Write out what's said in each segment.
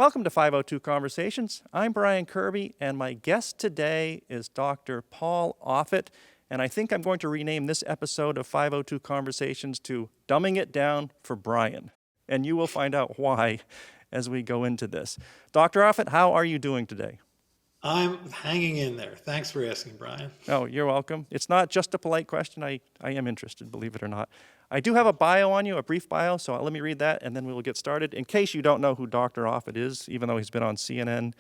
Welcome to 502 Conversations. I'm Brian Kirby, and my guest today is Dr. Paul Offit, and I think I'm going to rename this episode of 502 Conversations to Dumbing It Down for Brian, and you will find out why as we go into this. Dr. Offit, how are you doing today? I'm hanging in there. Thanks for asking, Brian. Oh, you're welcome. It's not just a polite question. I am interested, believe it or not. I do have a bio on you, a brief bio, so let me read that, and then we will get started. In case you don't know who Dr. Offit is, even though he's been on CNN,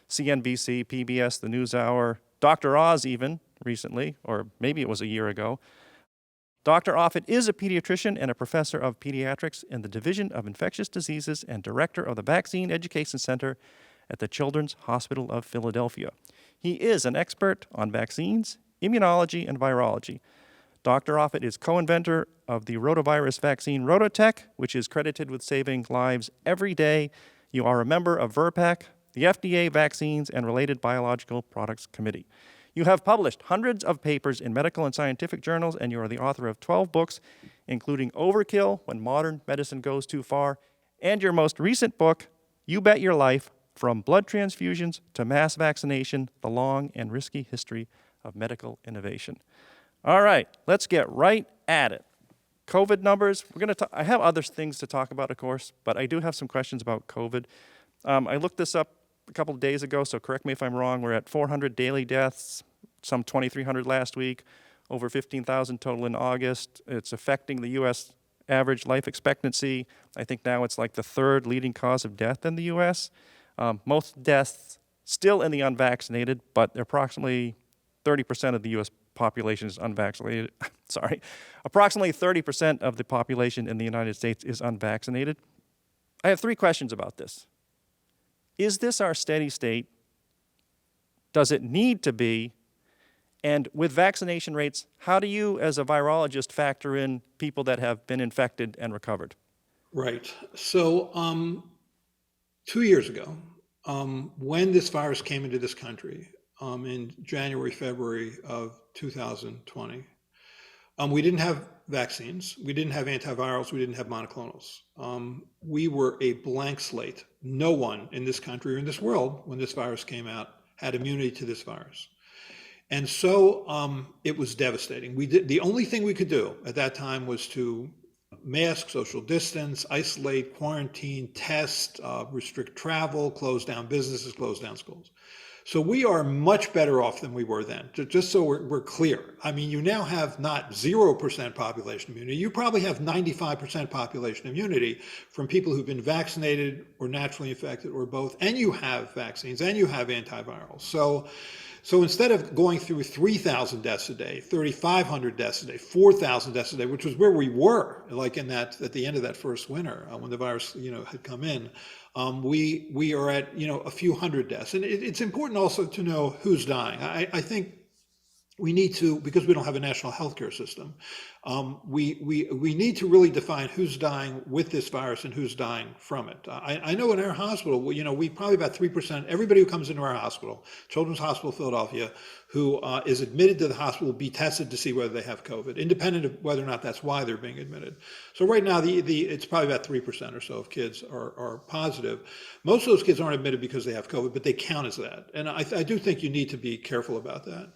CNBC, PBS, The NewsHour, Dr. Oz even recently, or maybe it was a year ago. Dr. Offit is a pediatrician and a professor of pediatrics in the Division of Infectious Diseases and director of the Vaccine Education Center at the Children's Hospital of Philadelphia. He is an expert on vaccines, immunology, and virology. Dr. Offit is co-inventor of the rotavirus vaccine RotoTeq, which is credited with saving lives every day. You are a member of VRPAC, the FDA Vaccines and Related Biological Products Committee. You have published hundreds of papers in medical and scientific journals, and you are the author of 12 books, including Overkill, When Modern Medicine Goes Too Far, and your most recent book, You Bet Your Life, From Blood Transfusions to Mass Vaccination, The Long and Risky History of Medical Innovation. All right, let's get right at it. COVID numbers, I have other things to talk about, of course, but I do have some questions about COVID. I looked this up a couple of days ago, so correct me if I'm wrong. We're at 400 daily deaths, some 2,300 last week, over 15,000 total in August. It's affecting the U.S. average life expectancy. I think now it's like the third leading cause of death in the U.S. Most deaths still in the unvaccinated, but approximately 30% of the U.S. population is unvaccinated. Sorry. Approximately 30% of the population in the United States is unvaccinated. I have three questions about this. Is this our steady state? Does it need to be? And with vaccination rates, how do you, as a virologist, factor in people that have been infected and recovered? Right. So 2 years ago, when this virus came into this country in January, February of 2020, we didn't have vaccines, we didn't have antivirals, we didn't have monoclonals. We were a blank slate. No one in this country or in this world, when this virus came out, had immunity to this virus. And so it was devastating. The only thing we could do at that time was to mask, social distance, isolate, quarantine, test, restrict travel, close down businesses, close down schools. So we are much better off than we were then, just so we're clear. I mean, you now have not 0% population immunity, you probably have 95% population immunity from people who've been vaccinated or naturally infected or both, and you have vaccines and you have antivirals. So instead of going through 3,000 deaths a day, 3,500 deaths a day, 4,000 deaths a day, which was where we were, like at the end of that first winter when the virus, had come in, we are at, a few hundred deaths. And it's important also to know who's dying. I think we need to, because we don't have a national healthcare system, we need to really define who's dying with this virus and who's dying from it. I know in our hospital, we probably about 3%, everybody who comes into our hospital, Children's Hospital Philadelphia, who is admitted to the hospital will be tested to see whether they have COVID, independent of whether or not that's why they're being admitted. So right now, it's probably about 3% or so of kids are positive. Most of those kids aren't admitted because they have COVID, but they count as that. And I do think you need to be careful about that.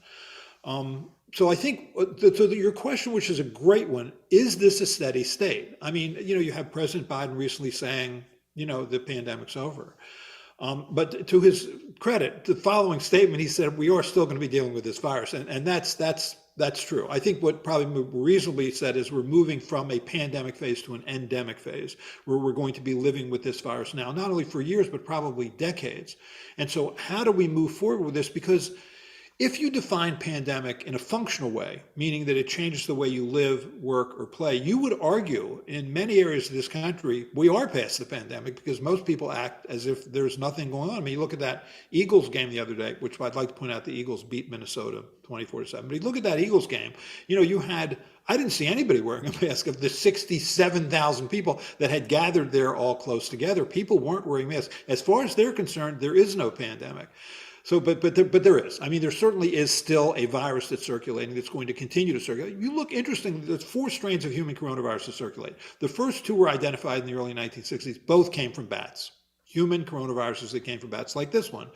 So I think, your question, which is a great one, is this a steady state? I mean, you have President Biden recently saying, the pandemic's over. But to his credit, the following statement, he said, we are still going to be dealing with this virus. And that's true. I think what probably reasonably said is we're moving from a pandemic phase to an endemic phase, where we're going to be living with this virus now, not only for years, but probably decades. And so how do we move forward with this? Because if you define pandemic in a functional way, meaning that it changes the way you live, work, or play, you would argue in many areas of this country, we are past the pandemic because most people act as if there's nothing going on. I mean, you look at that Eagles game the other day, which I'd like to point out, the Eagles beat Minnesota 24-7. But you look at that Eagles game, I didn't see anybody wearing a mask of the 67,000 people that had gathered there all close together. People weren't wearing masks. As far as they're concerned, there is no pandemic. So, but there is. I mean, there certainly is still a virus that's circulating that's going to continue to circulate. You look, interesting, there's 4 strains of human coronavirus that circulate. The first 2 were identified in the early 1960s. Both came from bats. human coronaviruses that came from bats, like this one.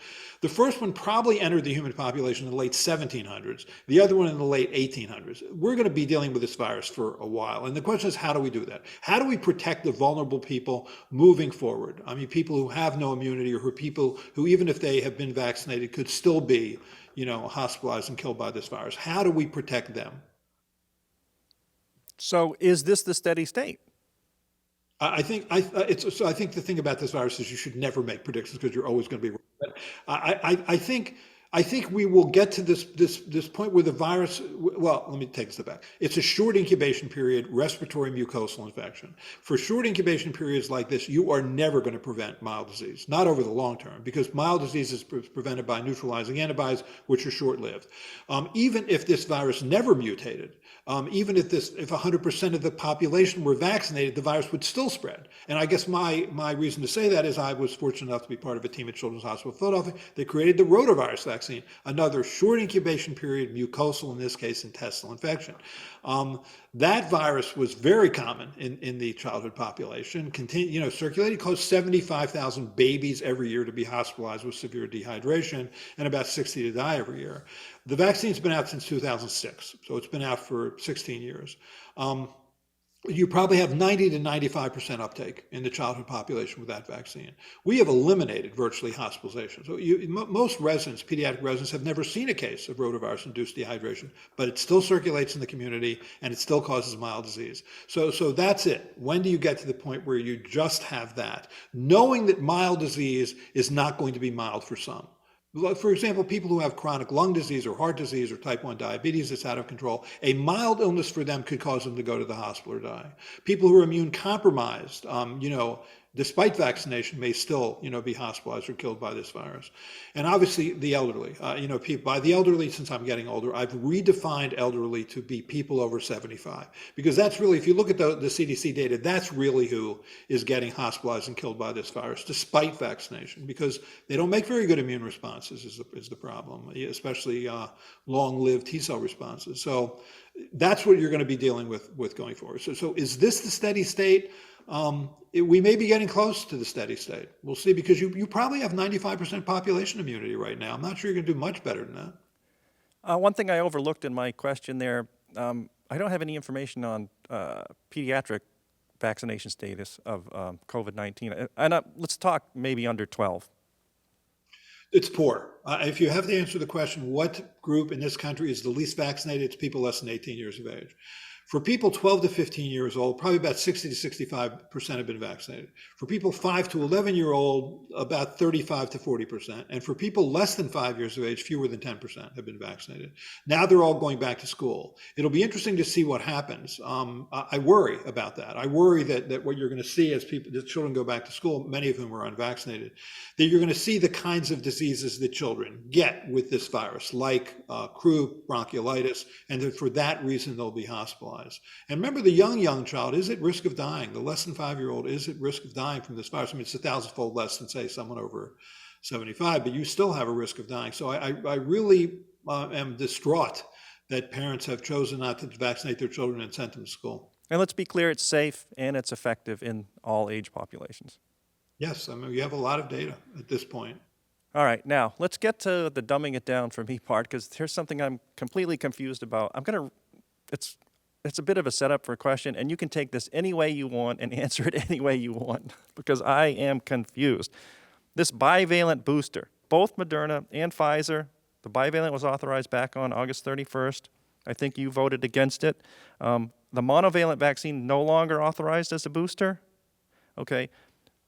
The first one probably entered the human population in the late 1700s, the other one in the late 1800s. We're going to be dealing with this virus for a while. And the question is, how do we do that? How do we protect the vulnerable people moving forward? I mean, people who have no immunity, or who people who, even if they have been vaccinated, could still be, hospitalized and killed by this virus. How do we protect them? So is this the steady state? I think the thing about this virus is you should never make predictions, because you're always going to be wrong. But I think we will get to this point where the virus. Well, let me take a step back. It's a short incubation period, respiratory mucosal infection. For short incubation periods like this, you are never going to prevent mild disease, not over the long term, because mild disease is prevented by neutralizing antibodies, which are short-lived. Even if this virus never mutated, even if 100% of the population were vaccinated, the virus would still spread. And I guess my reason to say that is I was fortunate enough to be part of a team at Children's Hospital of Philadelphia that created the rotavirus vaccine, another short incubation period, mucosal, in this case, intestinal infection. That virus was very common in the childhood population, circulated, caused 75,000 babies every year to be hospitalized with severe dehydration, and about 60 to die every year. The vaccine's been out since 2006, so it's been out for 16 years. You probably have 90 to 95% uptake in the childhood population with that vaccine. We have eliminated virtually hospitalization. So most residents, pediatric residents, have never seen a case of rotavirus-induced dehydration, but it still circulates in the community and it still causes mild disease. So that's it. When do you get to the point where you just have that, knowing that mild disease is not going to be mild for some? For example, people who have chronic lung disease or heart disease or type 1 diabetes that's out of control, a mild illness for them could cause them to go to the hospital or die. People who are immune compromised, despite vaccination, may still, be hospitalized or killed by this virus. And obviously the elderly, by the elderly, since I'm getting older, I've redefined elderly to be people over 75, because that's really, if you look at the CDC data, that's really who is getting hospitalized and killed by this virus, despite vaccination, because they don't make very good immune responses is the problem, especially long-lived T-cell responses. So that's what you're going to be dealing with going forward. So is this the steady state? We may be getting close to the steady state. We'll see, because you probably have 95% population immunity right now. I'm not sure you're going to do much better than that. One thing I overlooked in my question there, I don't have any information on pediatric vaccination status of COVID-19. And let's talk maybe under 12. It's poor. If you have to answer the question, what group in this country is the least vaccinated, it's people less than 18 years of age. For people 12 to 15 years old, probably about 60 to 65% have been vaccinated. For people 5 to 11-year-old, about 35 to 40%. And for people less than 5 years of age, fewer than 10% have been vaccinated. Now they're all going back to school. It'll be interesting to see what happens. I worry about that. I worry that what you're going to see as the children go back to school, many of whom are unvaccinated, that you're going to see the kinds of diseases that children get with this virus, like croup, bronchiolitis, and that for that reason they'll be hospitalized. And remember, the young child is at risk of dying. The less than 5-year-old is at risk of dying from this virus. I mean, it's 1,000-fold less than, say, someone over 75, but you still have a risk of dying. So I really am distraught that parents have chosen not to vaccinate their children and sent them to school. And let's be clear, it's safe and it's effective in all age populations. Yes, I mean, we have a lot of data at this point. All right, now let's get to the dumbing it down for me part, because here's something I'm completely confused about. It's a bit of a setup for a question, and you can take this any way you want and answer it any way you want, because I am confused. This bivalent booster, both Moderna and Pfizer, the bivalent was authorized back on August 31st. I think you voted against it. The monovalent vaccine no longer authorized as a booster. Okay,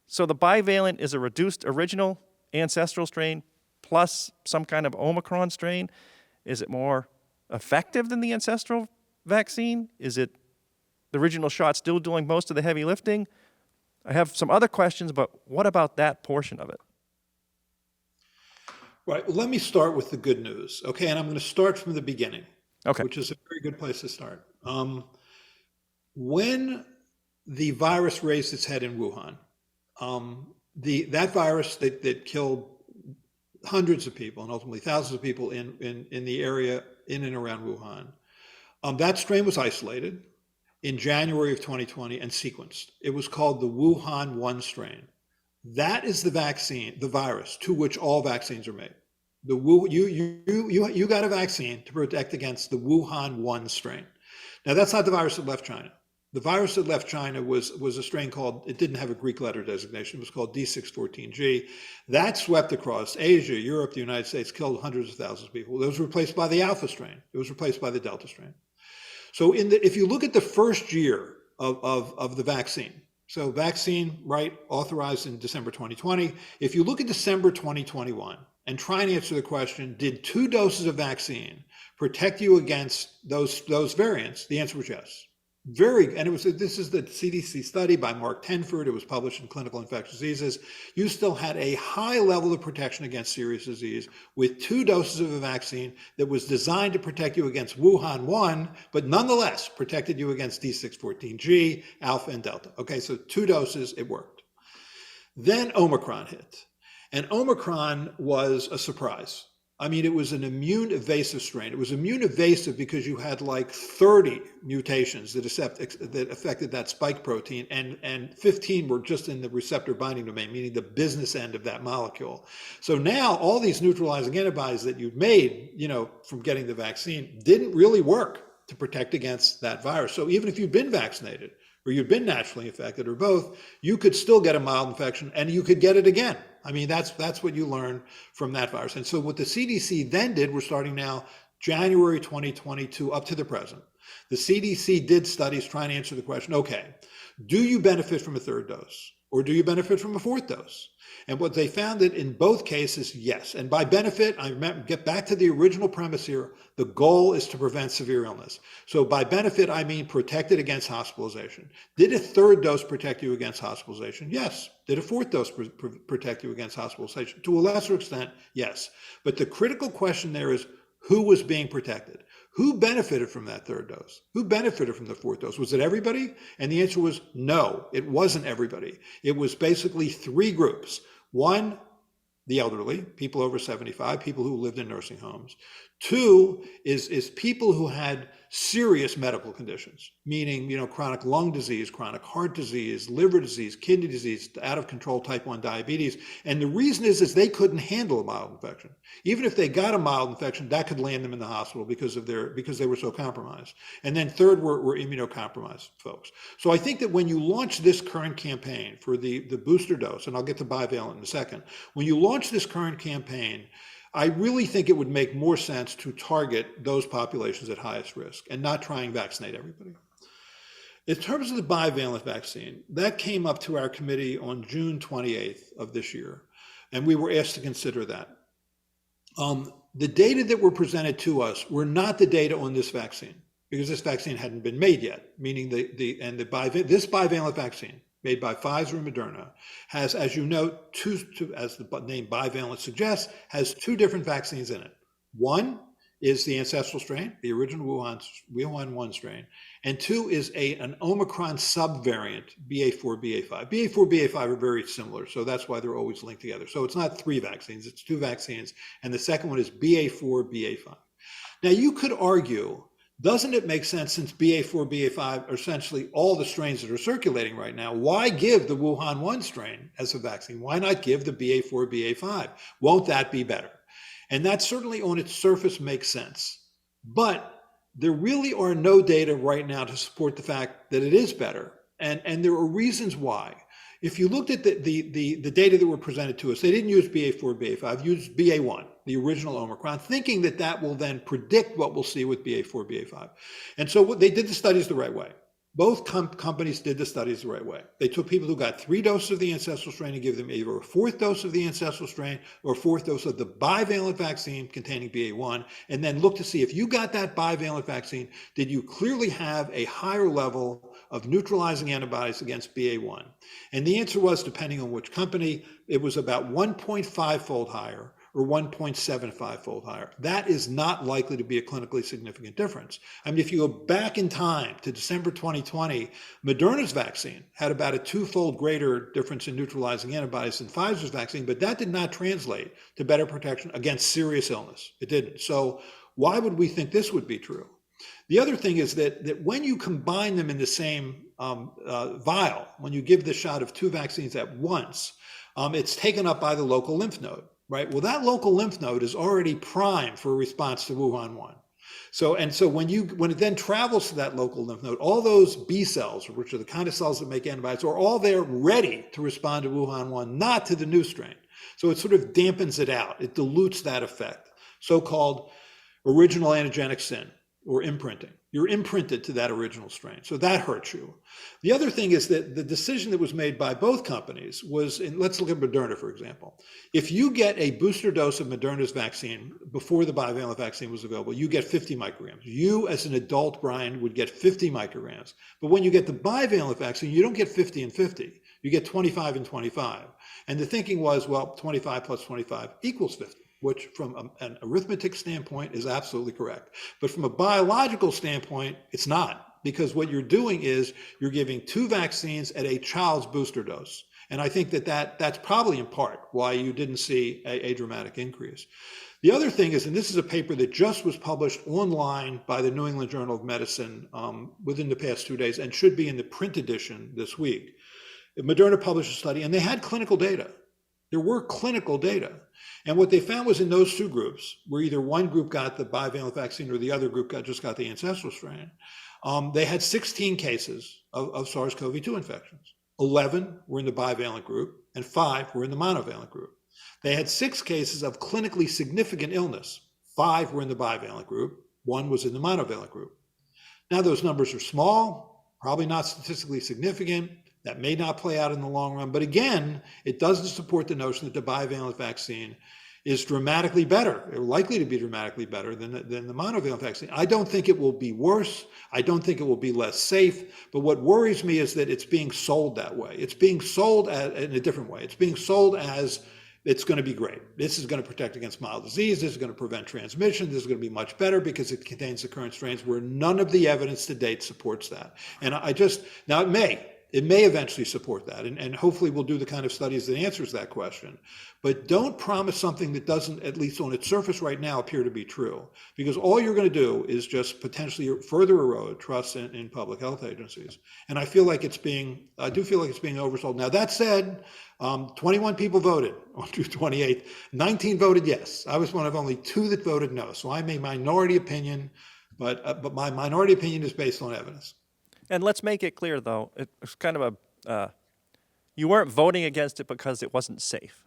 so the bivalent is a reduced original ancestral strain plus some kind of Omicron strain. Is it more effective than the ancestral vaccine? Is it the original shot still doing most of the heavy lifting? I have some other questions, but what about that portion of it? Right. Let me start with the good news. Okay. And I'm going to start from the beginning, Okay. which is a very good place to start. When the virus raised its head in Wuhan, that virus that killed hundreds of people and ultimately thousands of people in the area in and around Wuhan, that strain was isolated in January of 2020 and sequenced. It was called the Wuhan 1 strain. That is the vaccine, the virus to which all vaccines are made. You got a vaccine to protect against the Wuhan 1 strain. Now, that's not the virus that left China. The virus that left China was a strain called, it didn't have a Greek letter designation, it was called D614G. That swept across Asia, Europe, the United States, killed hundreds of thousands of people. It was replaced by the Alpha strain. It was replaced by the Delta strain. So if you look at the first year of the vaccine, so vaccine, right, authorized in December 2020. If you look at December 2021 and try and answer the question, did 2 doses of vaccine protect you against those variants? The answer was yes. This is the CDC study by Mark Tenford. It was published in Clinical Infectious Diseases. You still had a high level of protection against serious disease with 2 doses of a vaccine that was designed to protect you against Wuhan 1, but nonetheless protected you against D614G, Alpha, and Delta. Okay, so 2 doses, it worked. Then Omicron hit, and Omicron was a surprise. I mean, it was an immune evasive strain. It was immune evasive because you had like 30 mutations that affected that spike protein, and 15 were just in the receptor binding domain, meaning the business end of that molecule. So now all these neutralizing antibodies that you'd made, from getting the vaccine didn't really work to protect against that virus. So even if you'd been vaccinated or you'd been naturally infected or both, you could still get a mild infection and you could get it again. I mean, that's what you learn from that virus. And so what the CDC then did, we're starting now, January 2022 up to the present. The CDC did studies trying to answer the question, okay, do you benefit from a 3rd dose? Or do you benefit from a 4th dose? And what they found that in both cases, yes. And by benefit, I get back to the original premise here. The goal is to prevent severe illness. So by benefit, I mean protected against hospitalization. Did a 3rd dose protect you against hospitalization? Yes. Did a 4th dose protect you against hospitalization? To a lesser extent, yes. But the critical question there is, who was being protected? Who benefited from that 3rd dose? Who benefited from the 4th dose? Was it everybody? And the answer was no, it wasn't everybody. It was basically 3 groups. 1, the elderly, people over 75, people who lived in nursing homes. 2 is people who had serious medical conditions, meaning, chronic lung disease, chronic heart disease, liver disease, kidney disease, out of control type 1 diabetes. And the reason is they couldn't handle a mild infection. Even if they got a mild infection, that could land them in the hospital because they were so compromised. And then 3rd were immunocompromised folks. So I think that when you launch this current campaign for the booster dose, and I'll get to bivalent in a second, when you launch this current campaign, I really think it would make more sense to target those populations at highest risk and not try and vaccinate everybody. In terms of the bivalent vaccine, that came up to our committee on June 28th of this year, and we were asked to consider that. The data that were presented to us were not the data on this vaccine, because this vaccine hadn't been made yet, meaning this bivalent vaccine, made by Pfizer and Moderna, has, as you know, as the name bivalent suggests, has 2 different vaccines in it. 1 is the ancestral strain, the original Wuhan 1 strain, and 2 is an Omicron subvariant, BA4, BA5. BA4, BA5 are very similar, so that's why they're always linked together. So it's not 3 vaccines, it's 2 vaccines, and the second one is BA4, BA5. Now you could argue, doesn't it make sense, since BA4, BA5 are essentially all the strains that are circulating right now, why give the Wuhan 1 strain as a vaccine? Why not give the BA4, BA5? Won't that be better? And that certainly on its surface makes sense. But there really are no data right now to support the fact that it is better. And there are reasons why. If you looked at the data that were presented to us, they didn't use BA4, BA5, used BA1, the original Omicron, thinking that will then predict what we'll see with BA4, BA5. And so they did the studies the right way. Both companies did the studies the right way. They took people who got 3 doses of the ancestral strain and gave them either a 4th dose of the ancestral strain or a 4th dose of the bivalent vaccine containing BA1, and then looked to see if you got that bivalent vaccine, did you clearly have a higher level of neutralizing antibodies against BA1? And the answer was, depending on which company, it was about 1.5-fold higher or 1.75-fold higher. That is not likely to be a clinically significant difference. I mean, if you go back in time to December 2020, Moderna's vaccine had about a 2-fold greater difference in neutralizing antibodies than Pfizer's vaccine, but that did not translate to better protection against serious illness. It didn't. So why would we think this would be true? The other thing is that when you combine them in the same vial, when you give the shot of 2 vaccines at once, it's taken up by the local lymph node, right? Well, that local lymph node is already primed for a response to Wuhan 1. So when it then travels to that local lymph node, all those B cells, which are the kind of cells that make antibodies, are all there ready to respond to Wuhan 1, not to the new strain. So it sort of dampens it out. It dilutes that effect, so-called original antigenic sin or imprinting. You're imprinted to that original strain. So that hurts you. The other thing is that the decision that was made by both companies was, let's look at Moderna, for example. If you get a booster dose of Moderna's vaccine before the bivalent vaccine was available, you get 50 micrograms. You, as an adult, Brian, would get 50 micrograms. But when you get the bivalent vaccine, you don't get 50 and 50. You get 25 and 25. And the thinking was, well, 25 plus 25 equals 50. Which from an arithmetic standpoint is absolutely correct. But from a biological standpoint, it's not, because what you're doing is you're giving 2 vaccines at a child's booster dose. And I think that's probably in part why you didn't see a dramatic increase. The other thing is, and this is a paper that just was published online by the New England Journal of Medicine within the past 2 days and should be in the print edition this week. Moderna published a study and they had clinical data. There were clinical data. And what they found was in those 2 groups, where either one group got the bivalent vaccine or the other group just got the ancestral strain, they had 16 cases of SARS-CoV-2 infections. 11 were in the bivalent group and 5 were in the monovalent group. They had 6 cases of clinically significant illness. 5 were in the bivalent group, 1 was in the monovalent group. Now those numbers are small, probably not statistically significant. That may not play out in the long run, but again, it doesn't support the notion that the bivalent vaccine is dramatically better, or likely to be dramatically better than the monovalent vaccine. I don't think it will be worse. I don't think it will be less safe. But what worries me is that it's being sold that way. It's being sold in a different way. It's being sold as it's going to be great. This is going to protect against mild disease. This is going to prevent transmission. This is going to be much better because it contains the current strains, where none of the evidence to date supports that. And now it may eventually support that, and hopefully we'll do the kind of studies that answers that question. But don't promise something that doesn't, at least on its surface right now, appear to be true, because all you're going to do is just potentially further erode trust in public health agencies. And I do feel like it's being oversold. Now that said, 21 people voted on June 28th. 19 voted yes. I was one of only 2 that voted no. So I'm a minority opinion, but my minority opinion is based on evidence. And let's make it clear, though, it's kind of you weren't voting against it because it wasn't safe.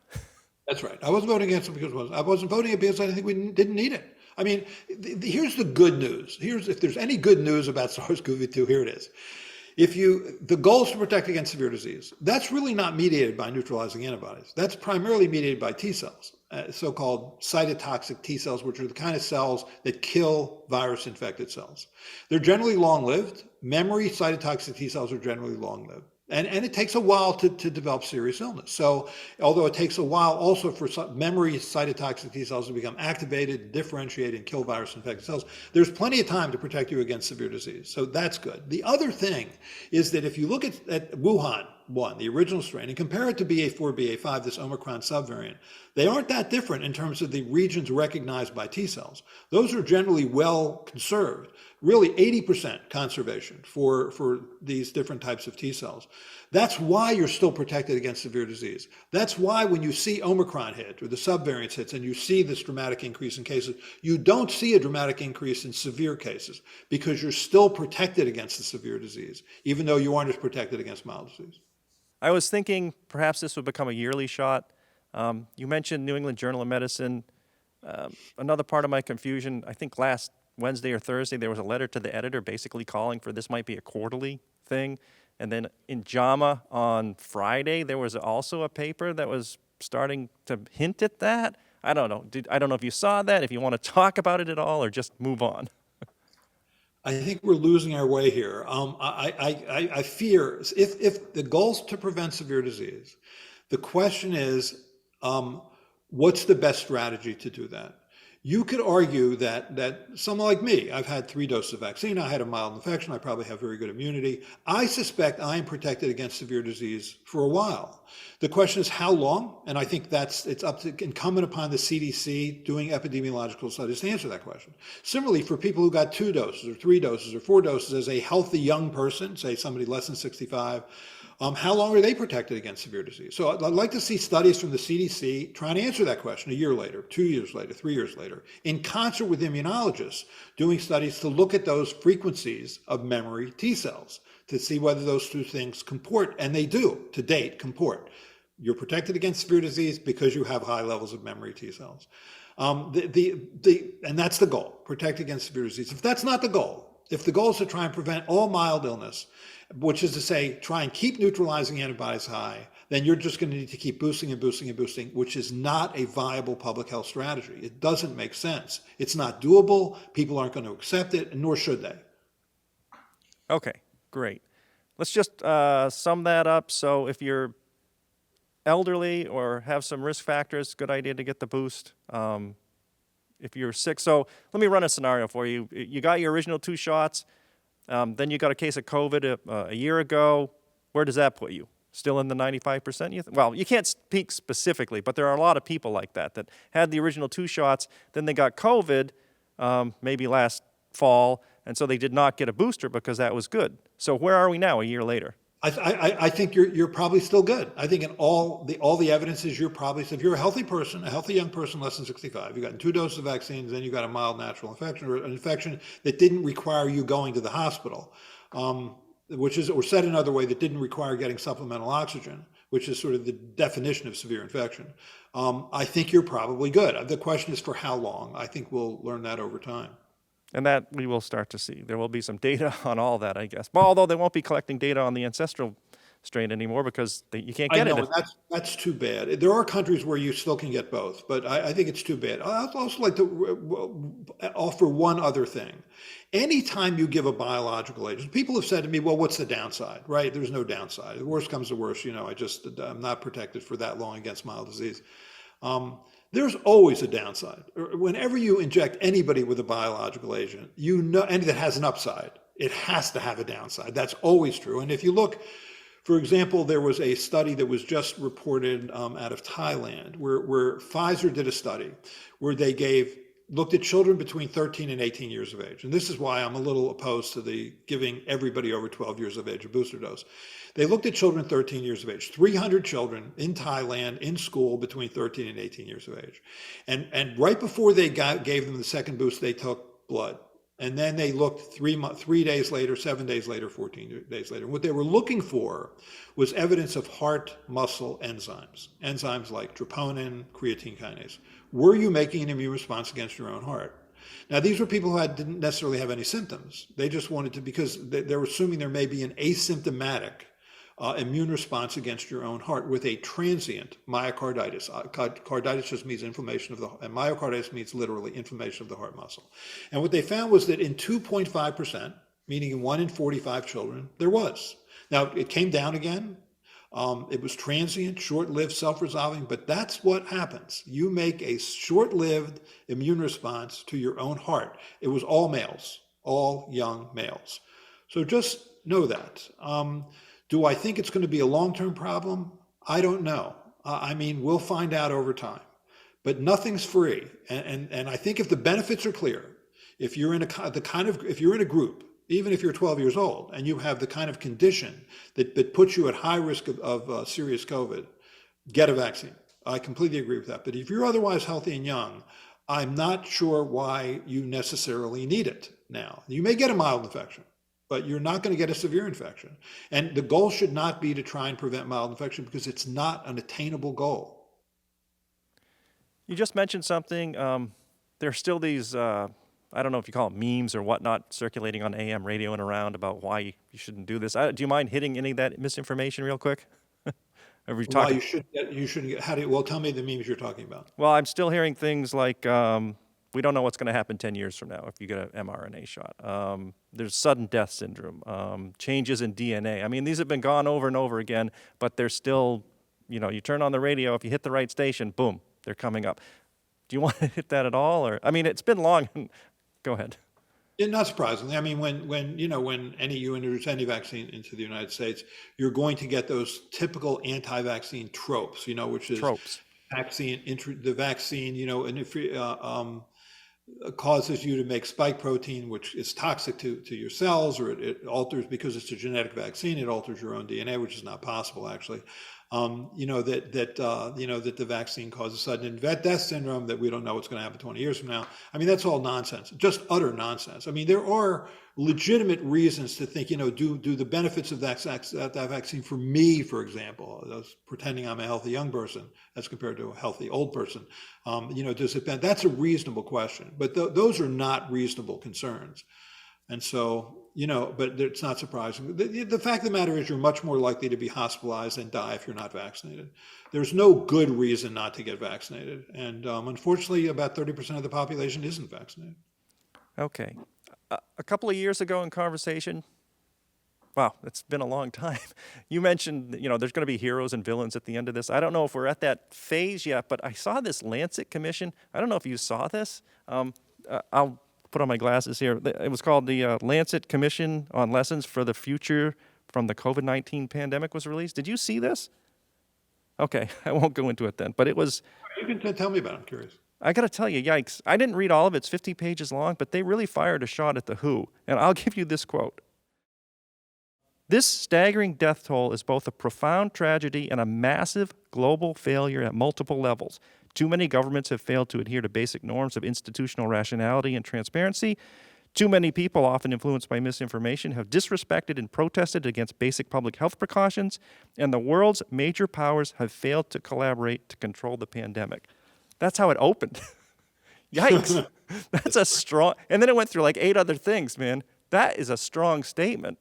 That's right. I wasn't voting against it because it wasn't. I wasn't voting it because I think we didn't need it. I mean, here's the good news. If there's any good news about SARS-CoV-2, here it is. The goal is to protect against severe disease. That's really not mediated by neutralizing antibodies. That's primarily mediated by T cells, so-called cytotoxic T cells, which are the kind of cells that kill virus-infected cells. They're generally long-lived. Memory cytotoxic T cells are generally long-lived. And it takes a while to develop serious illness. So although it takes a while also for memory cytotoxic T cells to become activated, differentiate, and kill virus-infected cells, there's plenty of time to protect you against severe disease. So that's good. The other thing is that if you look at Wuhan 1, the original strain, and compare it to BA4, BA5, this Omicron subvariant, they aren't that different in terms of the regions recognized by T cells. Those are generally well conserved, really 80% conservation for these different types of T cells. That's why you're still protected against severe disease. That's why when you see Omicron hit or the subvariants hits and you see this dramatic increase in cases, you don't see a dramatic increase in severe cases because you're still protected against the severe disease, even though you aren't as protected against mild disease. I was thinking perhaps this would become a yearly shot. You mentioned New England Journal of Medicine. Another part of my confusion, I think last Wednesday or Thursday, there was a letter to the editor basically calling for this might be a quarterly thing. And then in JAMA on Friday, there was also a paper that was starting to hint at that. I don't know. I don't know if you saw that, if you want to talk about it at all, or just move on. I think we're losing our way here. I fear if the goal is to prevent severe disease, the question is, what's the best strategy to do that? You could argue that someone like me, I've had 3 doses of vaccine, I had a mild infection, I probably have very good immunity. I suspect I am protected against severe disease for a while. The question is how long? And I think it's incumbent upon the CDC doing epidemiological studies to answer that question. Similarly, for people who got 2 doses or 3 doses or 4 doses as a healthy young person, say somebody less than 65, How long are they protected against severe disease? So I'd like to see studies from the CDC trying to answer that question a year later, 2 years later, 3 years later, in concert with immunologists doing studies to look at those frequencies of memory T cells to see whether those two things comport, and they do, to date, comport. You're protected against severe disease because you have high levels of memory T cells. And that's the goal, protect against severe disease. If that's not the goal, if the goal is to try and prevent all mild illness, which is to say, try and keep neutralizing antibodies high, then you're just going to need to keep boosting and boosting and boosting, which is not a viable public health strategy. It doesn't make sense. It's not doable. People aren't going to accept it, and nor should they. Okay, great. Let's just sum that up. So if you're elderly or have some risk factors, good idea to get the boost. If you're sick, so let me run a scenario for you. You got your original 2 shots. Then you got a case of COVID a year ago. Where does that put you? Still in the 95%? Well, you can't speak specifically, but there are a lot of people like that had the original 2 shots, then they got COVID maybe last fall, and so they did not get a booster because that was good. So where are we now a year later? I think you're probably still good. I think in all the evidence is you're probably, if you're a healthy person, a healthy young person less than 65, you've gotten 2 doses of vaccines, then you got a mild natural infection or an infection that didn't require you going to the hospital, which is, or said another way, that didn't require getting supplemental oxygen, which is sort of the definition of severe infection. I think you're probably good. The question is for how long. I think we'll learn that over time. And that we will start to see. There will be some data on all that, I guess. Well, although they won't be collecting data on the ancestral strain anymore because you can't get it. That's too bad. There are countries where you still can get both, but I think it's too bad. I'd also like to offer one other thing. Anytime you give a biological agent, people have said to me, well, what's the downside, right? There's no downside. The worst comes to worst, I'm not protected for that long against mild disease. There's always a downside. Whenever you inject anybody with a biological agent, and that has an upside, it has to have a downside. That's always true. And if you look, for example, there was a study that was just reported out of Thailand where Pfizer did a study where they looked at children between 13 and 18 years of age. And this is why I'm a little opposed to the giving everybody over 12 years of age a booster dose. They looked at children 13 years of age, 300 children in Thailand in school between 13 and 18 years of age. And right before they gave them the second boost, they took blood. And then they looked 3 days later, 7 days later, 14 days later. What they were looking for was evidence of heart muscle enzymes like troponin, creatine kinase. Were you making an immune response against your own heart? Now, these were people who didn't necessarily have any symptoms. They just wanted to, because they were assuming there may be an asymptomatic immune response against your own heart with a transient myocarditis. Carditis just means inflammation of and myocarditis means literally inflammation of the heart muscle. And what they found was that in 2.5%, meaning in 1 in 45 children, there was. Now, it came down again. It was transient, short-lived, self-resolving, but that's what happens. You make a short-lived immune response to your own heart. It was all males, all young males. So just know that. Do I think it's going to be a long-term problem? I don't know. We'll find out over time. But nothing's free. And I think if the benefits are clear, if you're in a group, even if you're 12 years old and you have the kind of condition that puts you at high risk of serious COVID, get a vaccine. I completely agree with that. But if you're otherwise healthy and young, I'm not sure why you necessarily need it now. You may get a mild infection, but you're not going to get a severe infection. And the goal should not be to try and prevent mild infection because it's not an attainable goal. You just mentioned something. There are still these, I don't know if you call it memes or whatnot, circulating on AM radio and around about why you shouldn't do this. Do you mind hitting any of that misinformation real quick? Why you shouldn't get, well, tell me the memes you're talking about. Well, I'm still hearing things like, we don't know what's going to happen 10 years from now if you get an mRNA shot. There's sudden death syndrome, changes in DNA. These have been gone over and over again, but they're still, you turn on the radio, if you hit the right station, boom, they're coming up. Do you want to hit that at all? Or it's been long. Go ahead. Yeah, not surprisingly. When you introduce any vaccine into the United States, you're going to get those typical anti-vaccine tropes, which is tropes. the vaccine, causes you to make spike protein, which is toxic to your cells, or it alters, because it's a genetic vaccine, it alters your own DNA, which is not possible actually. That the vaccine causes sudden death syndrome, that we don't know what's going to happen 20 years from now. I mean, that's all nonsense, just utter nonsense. I mean, there are legitimate reasons to think, do the benefits of that vaccine for me, for example, pretending I'm a healthy young person as compared to a healthy old person, does it, that's a reasonable question, but those are not reasonable concerns. And so, but it's not surprising. The fact of the matter is, you're much more likely to be hospitalized and die if you're not vaccinated. There's no good reason not to get vaccinated. And unfortunately, about 30% of the population isn't vaccinated. Okay. A couple of years ago in conversation, wow, it's been a long time. You mentioned, there's going to be heroes and villains at the end of this. I don't know if we're at that phase yet, but I saw this Lancet commission. I don't know if you saw this. I'll put on my glasses here. It was called the Lancet Commission on Lessons for the Future from the COVID-19 Pandemic was released. Did you see this? Okay, I won't go into it then, but it was... You can tell me about it, I'm curious. I got to tell you, yikes. I didn't read all of it. It's 50 pages long, but they really fired a shot at the WHO. And I'll give you this quote. This staggering death toll is both a profound tragedy and a massive global failure at multiple levels. Too many governments have failed to adhere to basic norms of institutional rationality and transparency. Too many people, often influenced by misinformation, have disrespected and protested against basic public health precautions, and the world's major powers have failed to collaborate to control the pandemic. That's how it opened. Yikes. That's a strong, and then it went through like 8 other things, man. That is a strong statement.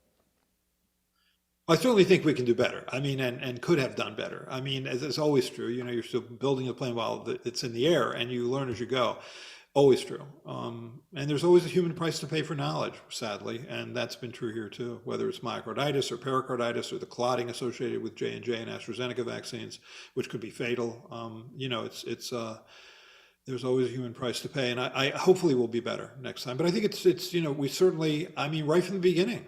I certainly think we can do better. I mean, and could have done better. I mean, as is always true, you're still building a plane while it's in the air, and you learn as you go. Always true. And there's always a human price to pay for knowledge, sadly, and that's been true here too, whether it's myocarditis or pericarditis or the clotting associated with J&J and AstraZeneca vaccines, which could be fatal. There's always a human price to pay, and I hopefully we'll be better next time. But I think it's we certainly, I mean, right from the beginning,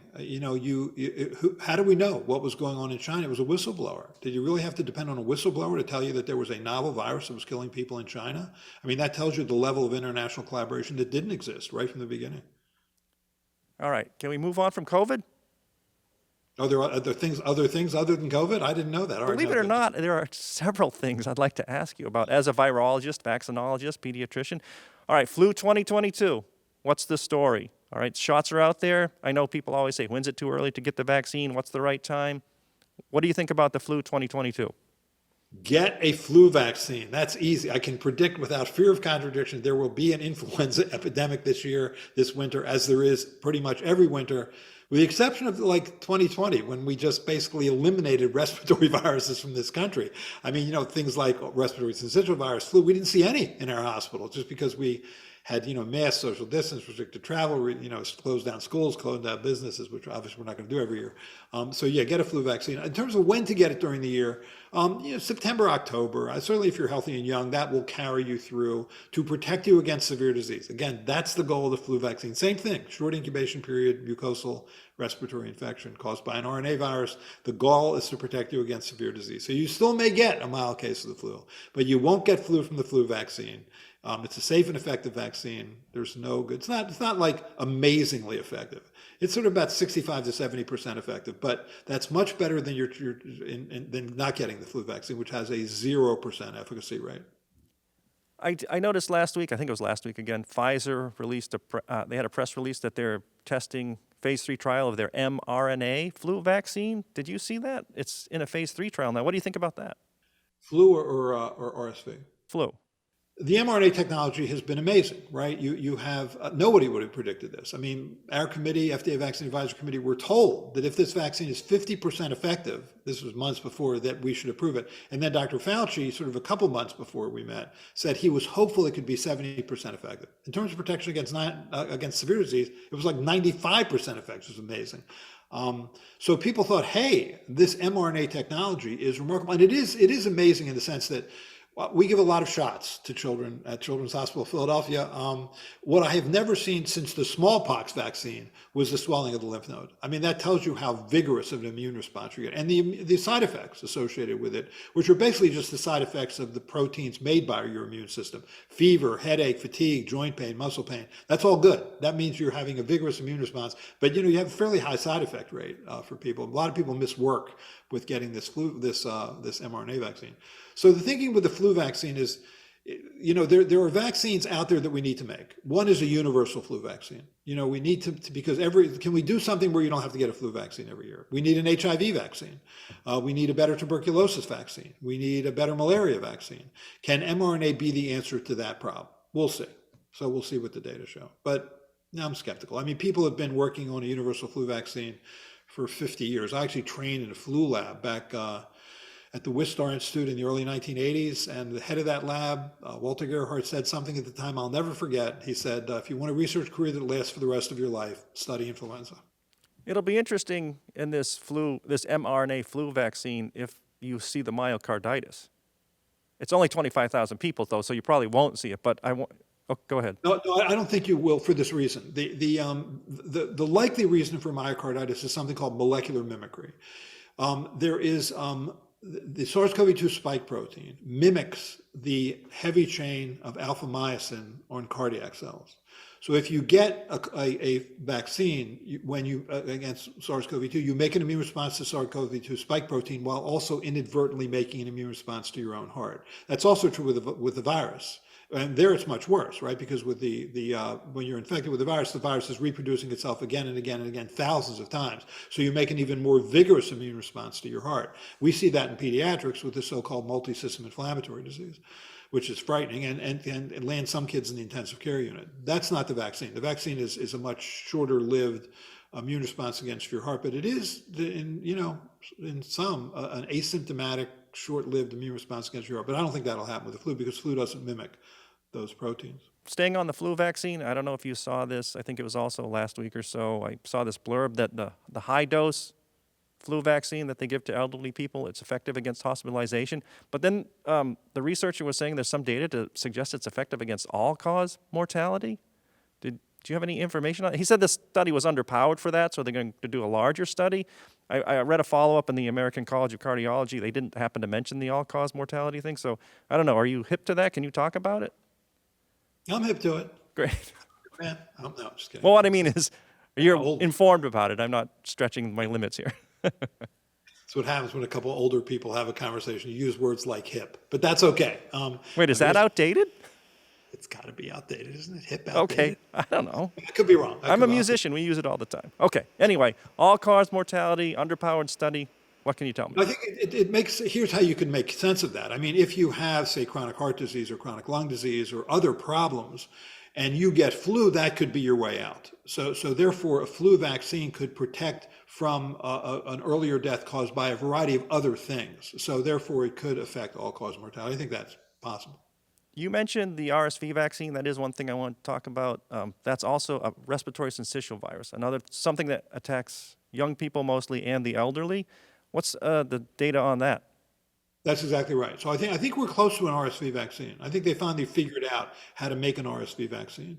how do we know what was going on in China? It was a whistleblower. Did you really have to depend on a whistleblower to tell you that there was a novel virus that was killing people in China? I mean, that tells you the level of international collaboration that didn't exist right from the beginning. All right, can we move on from COVID? Oh, there are other things other than COVID? I didn't know that. Believe it or not, there are several things I'd like to ask you about as a virologist, vaccinologist, pediatrician. All right, flu 2022. What's the story? All right, shots are out there. I know people always say, when's it too early to get the vaccine? What's the right time? What do you think about the flu 2022? Get a flu vaccine. That's easy. I can predict without fear of contradiction there will be an influenza epidemic this winter, as there is pretty much every winter, with the exception of like 2020, when we just basically eliminated respiratory viruses from this country. I mean, things like respiratory syncytial virus, flu, we didn't see any in our hospital just because we had, mass social distance, restricted travel, closed down schools, closed down businesses, which obviously we're not going to do every year. So yeah, get a flu vaccine. In terms of when to get it during the year, September, October, certainly if you're healthy and young, that will carry you through to protect you against severe disease. Again, that's the goal of the flu vaccine. Same thing, short incubation period, mucosal respiratory infection caused by an RNA virus. The goal is to protect you against severe disease. So you still may get a mild case of the flu, but you won't get flu from the flu vaccine. It's a safe and effective vaccine. There's no good. It's not like amazingly effective. It's sort of about 65 to 70% effective, but that's much better than than not getting the flu vaccine, which has a 0% efficacy rate. I noticed last week, I think it was last week again, Pfizer released they had a press release that they're testing phase 3 trial of their mRNA flu vaccine. Did you see that? It's in a phase 3 trial now. What do you think about that? Flu or RSV? Flu. The mRNA technology has been amazing, right? You have, nobody would have predicted this. I mean, our committee, FDA Vaccine Advisory Committee, were told that if this vaccine is 50% effective, this was months before, that we should approve it. And then Dr. Fauci, sort of a couple months before we met, said he was hopeful it could be 70% effective. In terms of protection against severe disease, it was like 95% effective, which was amazing. So people thought, hey, this mRNA technology is remarkable. And it is amazing in the sense that Well, we give a lot of shots to children at Children's Hospital of Philadelphia. What I have never seen since the smallpox vaccine was the swelling of the lymph node. I mean, that tells you how vigorous of an immune response you get. And the side effects associated with it, which are basically just the side effects of the proteins made by your immune system. Fever, headache, fatigue, joint pain, muscle pain. That's all good. That means you're having a vigorous immune response. But, you have a fairly high side effect rate for people. A lot of people miss work with getting this mRNA vaccine. So the thinking with the flu vaccine is, there are vaccines out there that we need to make. One is a universal flu vaccine. We need to because can we do something where you don't have to get a flu vaccine every year? We need an HIV vaccine. We need a better tuberculosis vaccine. We need a better malaria vaccine. Can mRNA be the answer to that problem? We'll see. So we'll see what the data show. But I'm skeptical. I mean, people have been working on a universal flu vaccine for 50 years. I actually trained in a flu lab back at the Wistar Institute in the early 1980s, and the head of that lab, Walter Gerhardt, said something at the time I'll never forget. He said, if you want a research career that lasts for the rest of your life, study influenza. It'll be interesting in this mRNA flu vaccine if you see the myocarditis. It's only 25,000 people, though, so you probably won't see it, but go ahead. No, I don't think you will for this reason. The likely reason for myocarditis is something called molecular mimicry. There is the SARS-CoV-2 spike protein mimics the heavy chain of alpha-myosin on cardiac cells. So if you get a vaccine against SARS-CoV-2, you make an immune response to SARS-CoV-2 spike protein while also inadvertently making an immune response to your own heart. That's also true with the virus. And there it's much worse, right? Because with when you're infected with the virus is reproducing itself again and again and again, thousands of times. So you make an even more vigorous immune response to your heart. We see that in pediatrics with the so-called multisystem inflammatory disease, which is frightening and lands some kids in the intensive care unit. That's not the vaccine. The vaccine is a much shorter-lived immune response against your heart, but it is in some an asymptomatic, short-lived immune response against your heart. But I don't think that'll happen with the flu because flu doesn't mimic those proteins. Staying on the flu vaccine, I don't know if you saw this. I think it was also last week or so. I saw this blurb that the high-dose flu vaccine that they give to elderly people, it's effective against hospitalization. But then the researcher was saying there's some data to suggest it's effective against all-cause mortality. Do you have any information on it? He said this study was underpowered for that, so they're going to do a larger study. I read a follow-up in the American College of Cardiology. They didn't happen to mention the all-cause mortality thing, so I don't know. Are you hip to that? Can you talk about it? I'm hip to it. Great. Man, no, just kidding. Well, what I mean is you're informed about it. I'm not stretching my limits here. That's what happens when a couple of older people have a conversation. You use words like hip, but that's okay. Wait, is that outdated? It's got to be outdated, isn't it? Hip outdated. Okay, I don't know. I could be wrong. I'm a musician. We use it all the time. Okay, anyway, all-cause mortality, underpowered study. What can you tell me? I think it makes, here's how you can make sense of that. I mean, if you have, say, chronic heart disease or chronic lung disease or other problems, and you get flu, that could be your way out. So therefore, a flu vaccine could protect from an earlier death caused by a variety of other things. So therefore, it could affect all-cause mortality. I think that's possible. You mentioned the RSV vaccine. That is one thing I want to talk about. That's also a respiratory syncytial virus, something that attacks young people mostly and the elderly. What's the data on that? That's exactly right. So I think we're close to an RSV vaccine. I think they finally figured out how to make an RSV vaccine,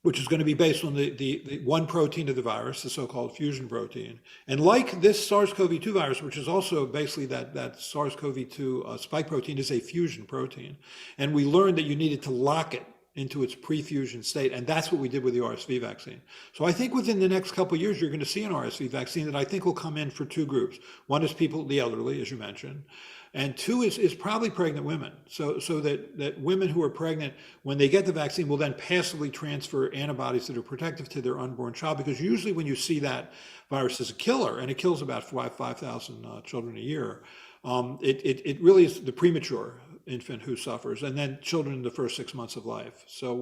which is going to be based on the one protein of the virus, the so-called fusion protein. And like this SARS-CoV-2 virus, which is also basically that SARS-CoV-2 spike protein, is a fusion protein. And we learned that you needed to lock it into its pre-fusion state, and that's what we did with the RSV vaccine. So I think within the next couple of years, you're going to see an RSV vaccine that I think will come in for two groups. One is people, the elderly, as you mentioned, and two is probably pregnant women. So that women who are pregnant, when they get the vaccine, will then passively transfer antibodies that are protective to their unborn child, because usually when you see that virus as a killer, and it kills about 5,000 children a year, it really is the premature infant who suffers, and then children in the first 6 months of life. So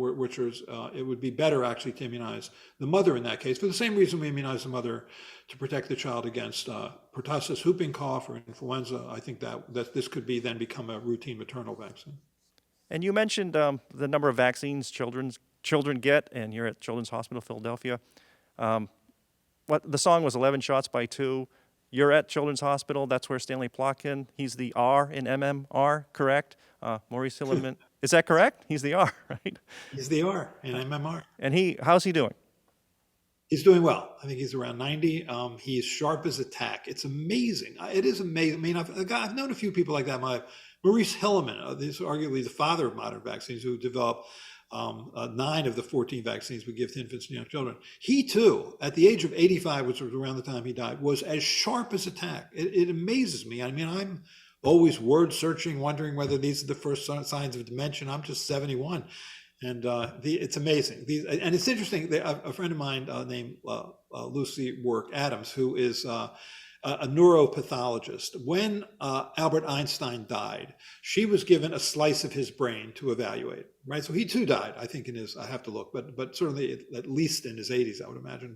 it would be better actually to immunize the mother in that case, for the same reason we immunize the mother to protect the child against pertussis, whooping cough, or influenza. I think that this could then become a routine maternal vaccine. And you mentioned the number of vaccines children get, and you're at Children's Hospital Philadelphia. The song was 11 shots by 2. You're at Children's Hospital. That's where Stanley Plotkin, he's the R in MMR, correct? Maurice Hilleman, is that correct? He's the R, right? He's the R in MMR. And how's he doing? He's doing well. I think he's around 90. He's sharp as a tack. It's amazing. It is amazing. I mean, I've known a few people like that. Maurice Hilleman, this is arguably the father of modern vaccines, who developed 9 of the 14 vaccines we give to infants and young children. He too, at the age of 85, which was around the time he died, was as sharp as a tack. It amazes me. I mean, I'm always word searching, wondering whether these are the first signs of dementia. I'm just 71. And it's amazing. And it's interesting. A friend of mine named Lucy Warwick-Adams, who is a neuropathologist. When Albert Einstein died, she was given a slice of his brain to evaluate. Right, so he too died. I think I have to look, but certainly at least in his 80s, I would imagine.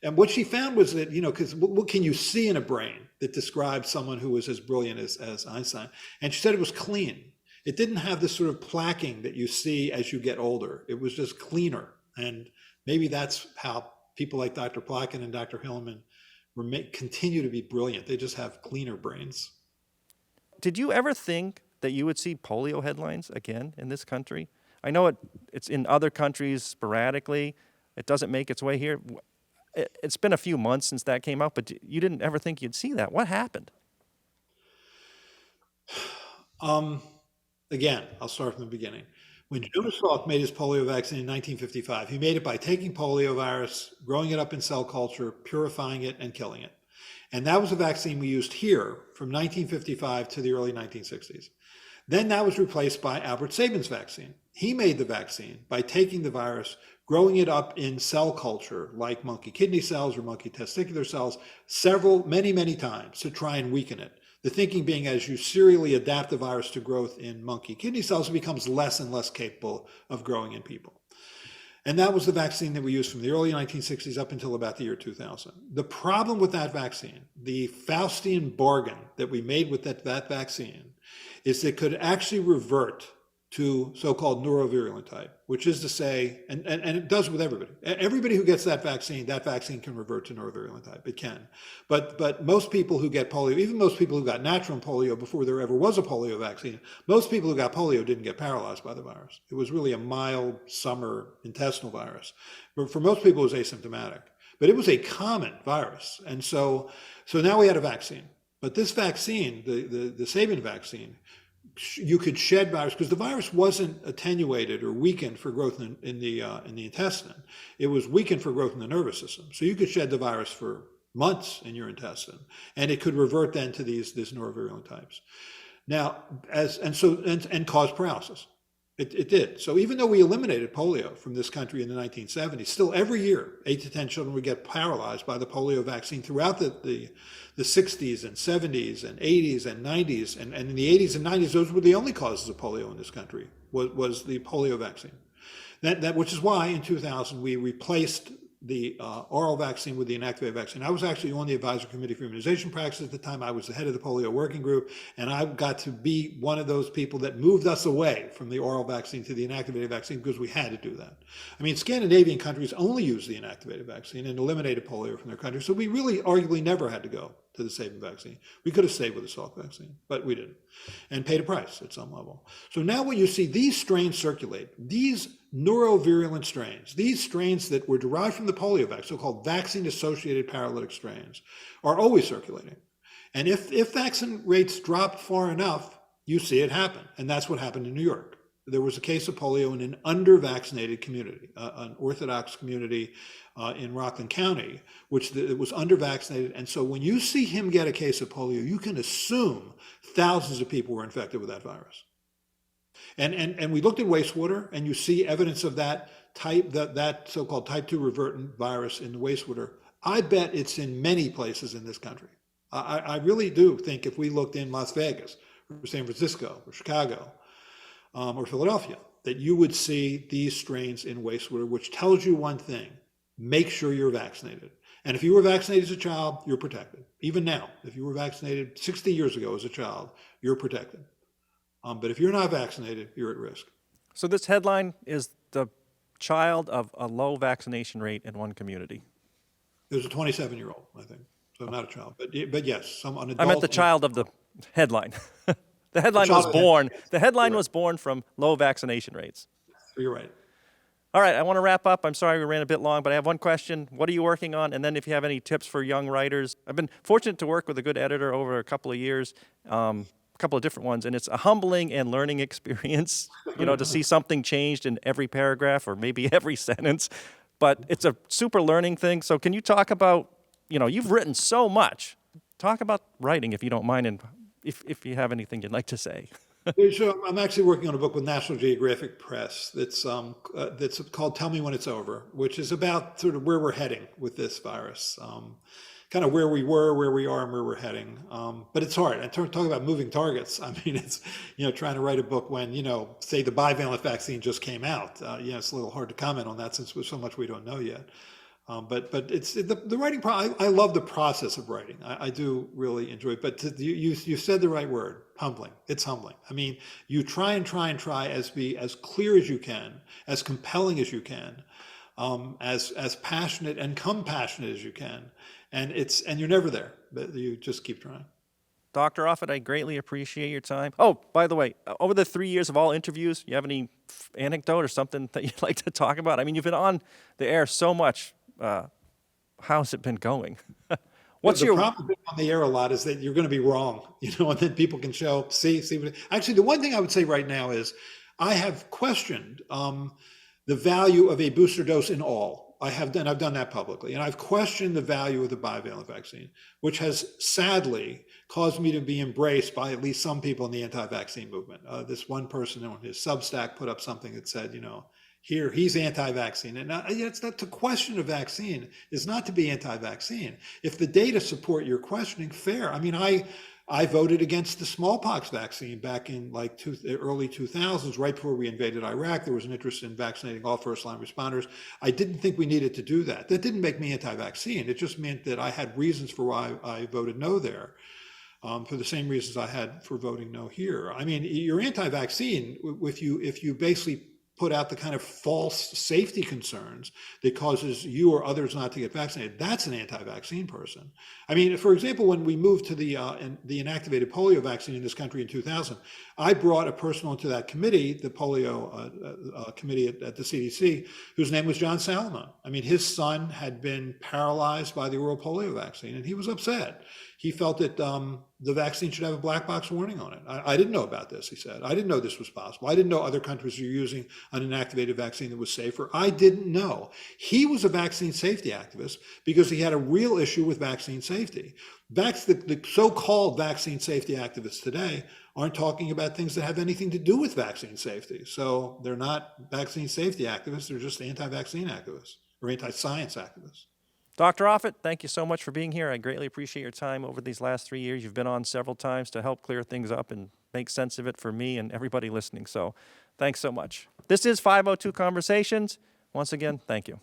And what she found was that, because what can you see in a brain that describes someone who was as brilliant as Einstein? And she said it was clean. It didn't have this sort of plaquing that you see as you get older. It was just cleaner. And maybe that's how people like Dr. Plotkin and Dr. Hilleman continue to be brilliant. They just have cleaner brains. Did you ever think that you would see polio headlines again in this country? I know it's in other countries sporadically. It doesn't make its way here. It's been a few months since that came out, but you didn't ever think you'd see that. What happened? Again, I'll start from the beginning. When Jonas Salk made his polio vaccine in 1955, he made it by taking polio virus, growing it up in cell culture, purifying it, and killing it. And that was a vaccine we used here from 1955 to the early 1960s. Then that was replaced by Albert Sabin's vaccine. He made the vaccine by taking the virus, growing it up in cell culture, like monkey kidney cells or monkey testicular cells, many times to try and weaken it. The thinking being, as you serially adapt the virus to growth in monkey kidney cells, it becomes less and less capable of growing in people. And that was the vaccine that we used from the early 1960s up until about the year 2000. The problem with that vaccine, the Faustian bargain that we made with that vaccine, is it could actually revert to so-called neurovirulent type, which is to say, and it does with everybody. Everybody who gets that vaccine can revert to neurovirulent type. It can. But most people who get polio, even most people who got natural polio before there ever was a polio vaccine, most people who got polio didn't get paralyzed by the virus. It was really a mild summer intestinal virus. But for most people, it was asymptomatic. But it was a common virus. And so now we had a vaccine. But this vaccine, the Sabin vaccine, you could shed virus because the virus wasn't attenuated or weakened for growth in the intestine. It was weakened for growth in the nervous system. So you could shed the virus for months in your intestine, and it could revert then to these neurovirulent types. Now, and cause paralysis. It did. So even though we eliminated polio from this country in the 1970s, still every year, 8 to 10 children would get paralyzed by the polio vaccine throughout the 60s and 70s and 80s and 90s. And in the 80s and 90s, those were the only causes of polio in this country, was the polio vaccine. Which is why in 2000, we replaced the oral vaccine with the inactivated vaccine. I was actually on the advisory committee for immunization practice at the time. I was the head of the polio working group, and I got to be one of those people that moved us away from the oral vaccine to the inactivated vaccine because we had to do that. I mean, Scandinavian countries only used the inactivated vaccine and eliminated polio from their country, so we really arguably never had to go to the Sabin vaccine. We could have stayed with the Salk vaccine, but we didn't, and paid a price at some level. So now when you see these strains circulate, these neurovirulent strains, these strains that were derived from the polio vaccine, so-called vaccine-associated paralytic strains, are always circulating. And if vaccine rates drop far enough, you see it happen. And that's what happened in New York. There was a case of polio in an under-vaccinated community, an Orthodox community in Rockland County, which was under-vaccinated. And so when you see him get a case of polio, you can assume thousands of people were infected with that virus. And we looked at wastewater, and you see evidence of that so-called type 2 revertant virus in the wastewater. I bet it's in many places in this country. I really do think if we looked in Las Vegas or San Francisco or Chicago or Philadelphia, that you would see these strains in wastewater, which tells you one thing: make sure you're vaccinated. And if you were vaccinated as a child, you're protected. Even now, if you were vaccinated 60 years ago as a child, you're protected. But if you're not vaccinated, you're at risk. So this headline is the child of a low vaccination rate in one community. There's a 27-year-old, I think. So not a child, but yes, some an adult. I meant the child of the headline. The headline child was of the born. headline, yes. The headline You're was born from low vaccination rates. You're right. All right, I want to wrap up. I'm sorry we ran a bit long, but I have one question. What are you working on? And then if you have any tips for young writers. I've been fortunate to work with a good editor over a couple of years, a couple of different ones, and it's a humbling and learning experience, to see something changed in every paragraph or maybe every sentence. But it's a super learning thing. So can you talk about, you've written so much. Talk about writing, if you don't mind, and if you have anything you'd like to say. So I'm actually working on a book with National Geographic Press that's called "Tell Me When It's Over," which is about sort of where we're heading with this virus, kind of where we were, where we are, and where we're heading. But it's hard. And talk about moving targets. I mean, it's trying to write a book when say the bivalent vaccine just came out. It's a little hard to comment on that since there's so much we don't know yet. But it's the writing. I love the process of writing. I do really enjoy it. But you said the right word, humbling. It's humbling. I mean, you try as be as clear as you can, as compelling as you can, as passionate and compassionate as you can, and you're never there. But you just keep trying. Dr. Offit, I greatly appreciate your time. Oh, by the way, over the 3 years of all interviews, you have any anecdote or something that you'd like to talk about? I mean, you've been on the air so much. How's it been going? The problem with being on the air a lot is that you're going to be wrong, and then people can see. Actually, the one thing I would say right now is I have questioned the value of a booster dose in all. I've done that publicly, and I've questioned the value of the bivalent vaccine, which has sadly caused me to be embraced by at least some people in the anti-vaccine movement. This one person on his Substack put up something that said, here, he's anti-vaccine. And it's not to question a vaccine, is not to be anti-vaccine. If the data support your questioning, fair. I mean, I voted against the smallpox vaccine back in the early 2000s, right before we invaded Iraq. There was an interest in vaccinating all first-line responders. I didn't think we needed to do that. That didn't make me anti-vaccine. It just meant that I had reasons for why I voted no there. For the same reasons I had for voting no here. I mean, you're anti-vaccine if you basically put out the kind of false safety concerns that causes you or others not to get vaccinated. That's an anti-vaccine person. I mean, for example, when we moved to the inactivated polio vaccine in this country in 2000, I brought a person onto that committee, the polio committee at the CDC, whose name was John Salomon. I mean, his son had been paralyzed by the oral polio vaccine, and he was upset. He felt that the vaccine should have a black box warning on it. I didn't know about this, he said. I didn't know this was possible. I didn't know other countries were using an inactivated vaccine that was safer. I didn't know. He was a vaccine safety activist because he had a real issue with vaccine safety. The so-called vaccine safety activists today aren't talking about things that have anything to do with vaccine safety. So they're not vaccine safety activists, they're just anti-vaccine activists or anti-science activists. Dr. Offit, thank you so much for being here. I greatly appreciate your time over these last 3 years. You've been on several times to help clear things up and make sense of it for me and everybody listening. So thanks so much. This is 502 Conversations. Once again, thank you.